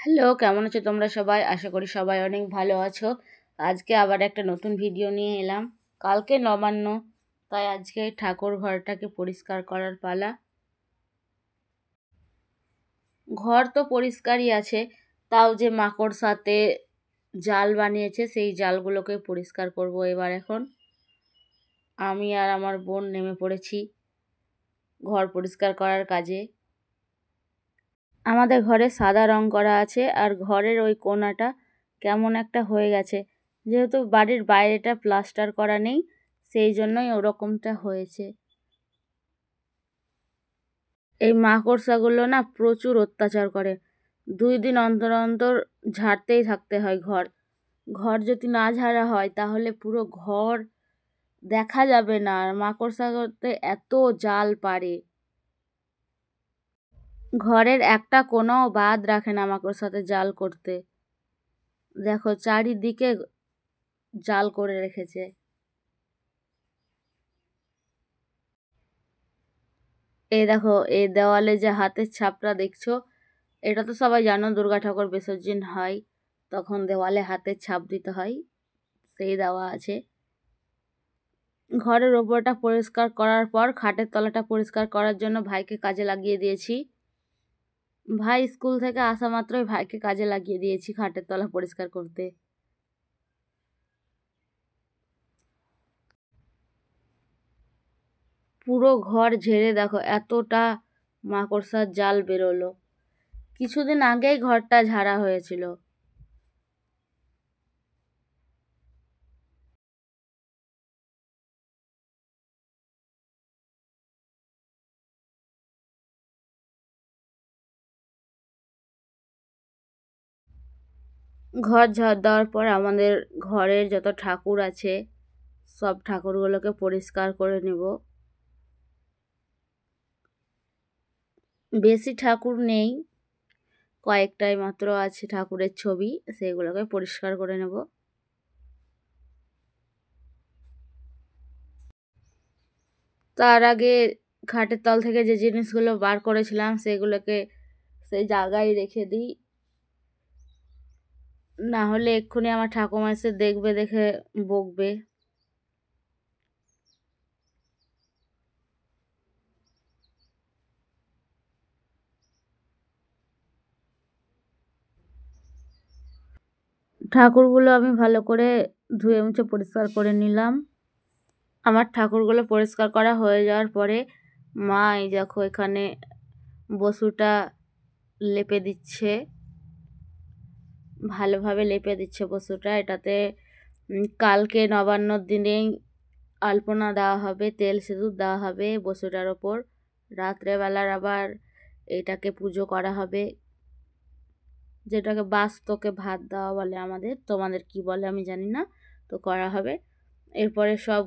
Hello, কেমন আছো তোমরা সবাই? আশা করি সবাই অনেক ভালো আছো। আজকে আবার একটা নতুন ভিডিও নিয়ে এলাম। কালকে নবান্ন, তাই আজকে ঠাকুর ঘরটাকে পরিষ্কার করার পালা। ঘর তো পরিষ্কারই আছে, তাও যে মাকড়সাতে জাল বানিয়েছে সেই জালগুলোকে পরিষ্কার করব এবার। এখন আমি আর আমার বোন নেমে পড়েছি ঘর পরিষ্কার করার কাজে। আমাদের ঘরে সাদা রং করা আছে, আর ঘরের ওই কোণাটা কেমন একটা হয়ে গেছে। যেহেতু বাড়ির বাইরেটা প্লাস্টার করা নেই, সেই জন্যই ওরকমটা হয়েছে। এই মাকড়সাগুলো না প্রচুর অত্যাচার করে। 2 দিন অন্তর অন্তর ঝাড়তেই থাকতে হয় ঘর। ঘর যদি না ঝাড়া হয় তাহলে পুরো ঘর দেখা যাবে না। আর মাকড়সাতে এত জাল পারে, ঘরের একটা কোণাও বাদ রাখে না মাকড়সাতে জাল করতে। দেখো চারিদিকে জাল করে রেখেছে। এই দেখো, এই দেওয়ালে যে হাতের ছাপটা দেখছো, এটা তো সবাই জানো, দুর্গা ঠাকুর বিসর্জন হয় তখন দেওয়ালে হাতের ছাপ দিতে হয়, সেই দেওয়া আছে। ঘরের ওপরটা পরিষ্কার করার পর খাটের তলাটা পরিষ্কার করার জন্য ভাইকে কাজে লাগিয়ে দিয়েছি। ভাই স্কুল থেকে আসা মাত্রই ভাইকে কাজে লাগিয়ে দিয়েছি খাটের তলা পরিষ্কার করতে। পুরো ঘর ঝেড়ে দেখো এতটা মাকড়সার জাল বেরোলো। কিছুদিন আগেই ঘরটা ঝাড়া হয়েছিল। ঘর ঝাড় দেওয়ার পর আমাদের ঘরের যত ঠাকুর আছে সব ঠাকুরগুলোকে পরিষ্কার করে নেব। বেশি ঠাকুর নেই, কয়েকটাই মাত্র আছে ঠাকুরের ছবি, সেগুলোকে পরিষ্কার করে নেব। তার আগে খাটের তল থেকে যে জিনিসগুলো বার করেছিলাম সেগুলোকে সেই জায়গায় রেখে দিই, না হলে এক্ষুনি আমার ঠাকুমা এসে দেখবে, দেখে বকবে। ঠাকুরগুলো আমি ভালো করে ধুয়ে মুছে পরিষ্কার করে নিলাম। আমার ঠাকুরগুলো পরিষ্কার করা হয়ে যাওয়ার পরে মা এই দেখো এখানে বসুটা লেপে দিচ্ছে, ভালোভাবে লেপে দিচ্ছে বসুটা। এটাতে কালকে নবান্নর দিনেই আলপনা দেওয়া হবে, তেল সিঁদুর দেওয়া হবে বসুটার ওপর। রাত্রেবেলার আবার এটাকে পুজো করা হবে, যেটাকে বাস্তকে ভাত দেওয়া বলে আমাদের, তোমাদের কি বলে আমি জানি না, তো করা হবে। এরপরে সব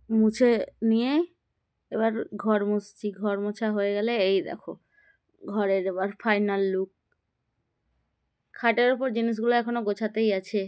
মুছে নিয়ে এবার ঘর মুছছি। ঘর মোছা হয়ে গেলে এই দেখো ঘরের এবার ফাইনাল লুক। খাটের ওপর জিনিসগুলো এখনো গোছাতেই আছে।